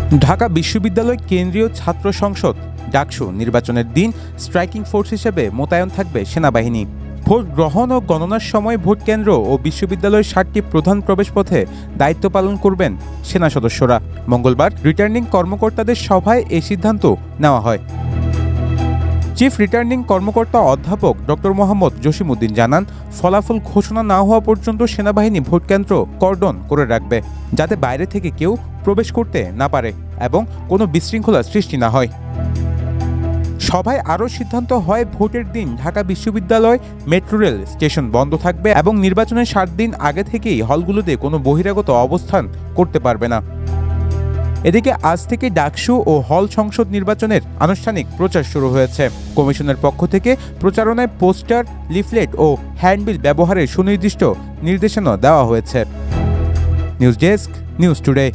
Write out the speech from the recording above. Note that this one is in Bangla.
ঢাকা বিশ্ববিদ্যালয় কেন্দ্রীয় ছাত্র সংসদ ডাকসু নির্বাচনের দিন স্ট্রাইকিং ফোর্স হিসেবে মোতায়েন থাকবে সেনাবাহিনী। ভোট গ্রহণ ও গণনার সময় ভোট কেন্দ্র ও বিশ্ববিদ্যালয়ের 7টি প্রধান প্রবেশপথে দায়িত্ব পালন করবেন সেনা সদস্যরা। মঙ্গলবার রিটার্নিং কর্মকর্তাদের সভায় এই সিদ্ধান্ত নেওয়া হয়। চিফ রিটার্নিং কর্মকর্তা অধ্যাপক ডক্টর মোহাম্মদ জসিমউদ্দিন জানান, ফলাফল ঘোষণা না হওয়া পর্যন্ত সেনাবাহিনী ভোটকেন্দ্র কর্ডন করে রাখবে, যাতে বাইরে থেকে কেউ প্রবেশ করতে না পারে এবং কোনো বিশৃঙ্খলা সৃষ্টি না হয়। সভায় আরও সিদ্ধান্ত হয়, ভোটের দিন ঢাকা বিশ্ববিদ্যালয় মেট্রো রেল স্টেশন বন্ধ থাকবে এবং নির্বাচনের 7 দিন আগে থেকেই হলগুলোতে কোনো বহিরাগত অবস্থান করতে পারবে না। এদিকে আজ থেকে ডাকসু ও হল সংসদ নির্বাচনের আনুষ্ঠানিক প্রচার শুরু হয়েছে। কমিশনের পক্ষ থেকে প্রচারণায় পোস্টার, লিফলেট ও হ্যান্ডবিল ব্যবহারের সুনির্দিষ্ট নির্দেশনা দেওয়া হয়েছে। News desk, news today.